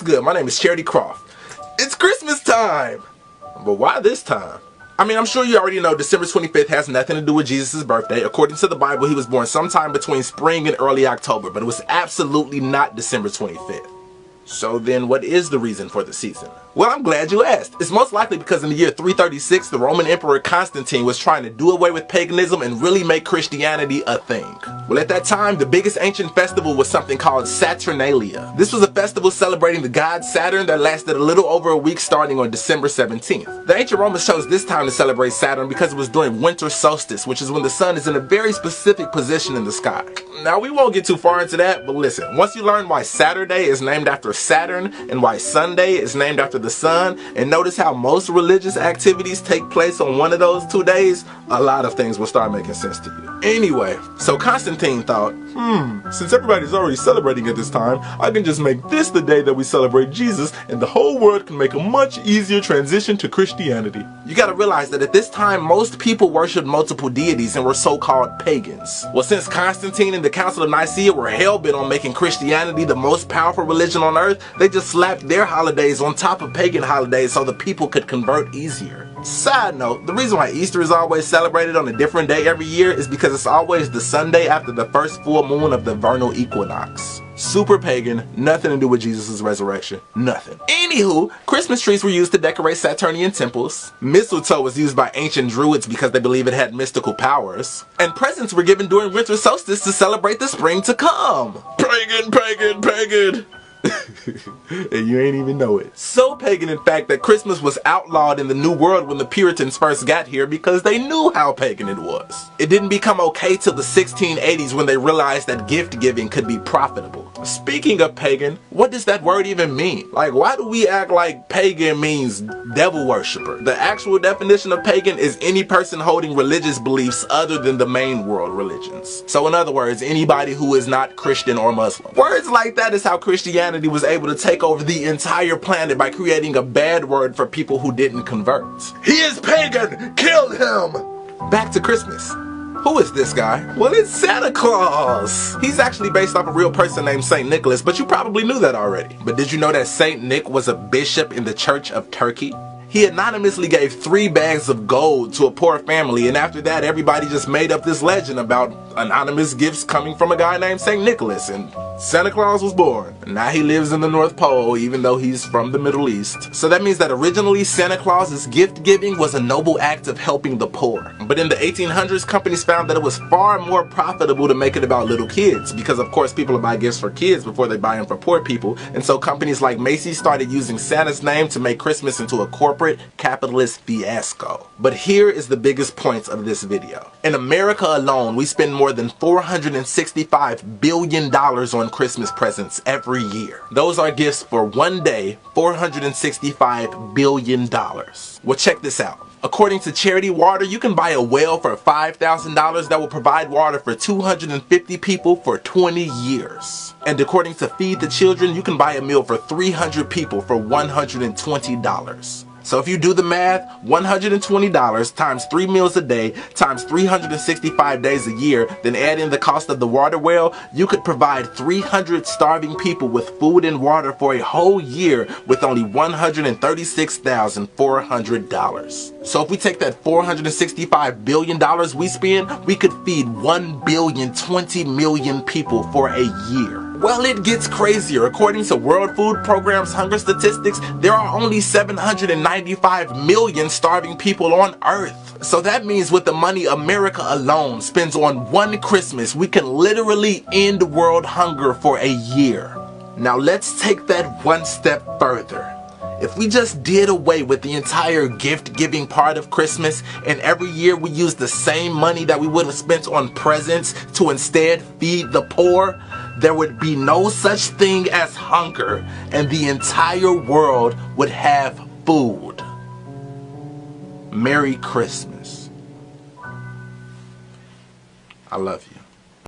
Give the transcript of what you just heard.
good? My name is Charity Croft. It's Christmas time! But why this time? I mean, I'm sure you already know December 25th has nothing to do with Jesus' birthday. According to the Bible, he was born sometime between spring and early October, but it was absolutely not December 25th. So then what is the reason for the season? Well, I'm glad you asked. It's most likely because in the year 336, the Roman Emperor Constantine was trying to do away with paganism and really make Christianity a thing. Well, at that time, the biggest ancient festival was something called Saturnalia. This was a festival celebrating the god Saturn that lasted a little over a week starting on December 17th. The ancient Romans chose this time to celebrate Saturn because it was during winter solstice, which is when the sun is in a very specific position in the sky. Now, we won't get too far into that, but listen, once you learn why Saturday is named after Saturn and why Sunday is named after the sun, and notice how most religious activities take place on one of those 2 days, a lot of things will start making sense to you. Anyway, so Constantine thought, since everybody's already celebrating at this time, I can just make this the day that we celebrate Jesus, and the whole world can make a much easier transition to Christianity. You gotta realize that at this time, most people worshiped multiple deities and were so-called pagans. Well, since Constantine and the Council of Nicaea were hell-bent on making Christianity the most powerful religion on earth, they just slapped their holidays on top of pagan holidays so the people could convert easier. Side note, the reason why Easter is always celebrated on a different day every year is because it's always the Sunday after the first full moon of the vernal equinox. Super pagan, nothing to do with Jesus' resurrection, nothing. Anywho, Christmas trees were used to decorate Saturnian temples, mistletoe was used by ancient druids because they believe it had mystical powers, and presents were given during winter solstice to celebrate the spring to come. Pagan, pagan, pagan! And you ain't even know it. So pagan, in fact, that Christmas was outlawed in the New World when the Puritans first got here because they knew how pagan it was. It didn't become okay till the 1680s when they realized that gift giving could be profitable. Speaking of pagan, what does that word even mean? Like, why do we act like pagan means devil worshiper? The actual definition of pagan is any person holding religious beliefs other than the main world religions. So in other words, anybody who is not Christian or Muslim. Words like that is how Christianity was able to take over the entire planet by creating a bad word for people who didn't convert. He is pagan! Kill him! Back to Christmas. Who is this guy? Well, it's Santa Claus! He's actually based off a real person named Saint Nicholas, but you probably knew that already. But did you know that Saint Nick was a bishop in the Church of Turkey? He anonymously gave 3 bags of gold to a poor family, and after that everybody just made up this legend about anonymous gifts coming from a guy named Saint Nicholas, and Santa Claus was born. Now he lives in the North Pole, even though he's from the Middle East. So that means that originally Santa Claus's gift giving was a noble act of helping the poor. But in the 1800s, companies found that it was far more profitable to make it about little kids, because of course people buy gifts for kids before they buy them for poor people. And so companies like Macy's started using Santa's name to make Christmas into a corporate capitalist fiasco. But here is the biggest point of this video. In America alone, we spend more than $465 billion on Christmas presents every year. Those are gifts for one day, $465 billion. Well, check this out. According to Charity Water, you can buy a well for $5,000 that will provide water for 250 people for 20 years. And according to Feed the Children, you can buy a meal for 300 people for $120. So if you do the math, $120 times 3 meals a day times 365 days a year, then add in the cost of the water well, you could provide 300 starving people with food and water for a whole year with only $136,400. So if we take that $465 billion we spend, we could feed 1,020,000,000 people for a year. Well, it gets crazier. According to World Food Program's hunger statistics, there are only 795 million starving people on Earth. So that means with the money America alone spends on one Christmas, we can literally end world hunger for a year. Now let's take that one step further. If we just did away with the entire gift-giving part of Christmas, and every year we use the same money that we would have spent on presents to instead feed the poor, there would be no such thing as hunger, and the entire world would have food. Merry Christmas. I love you.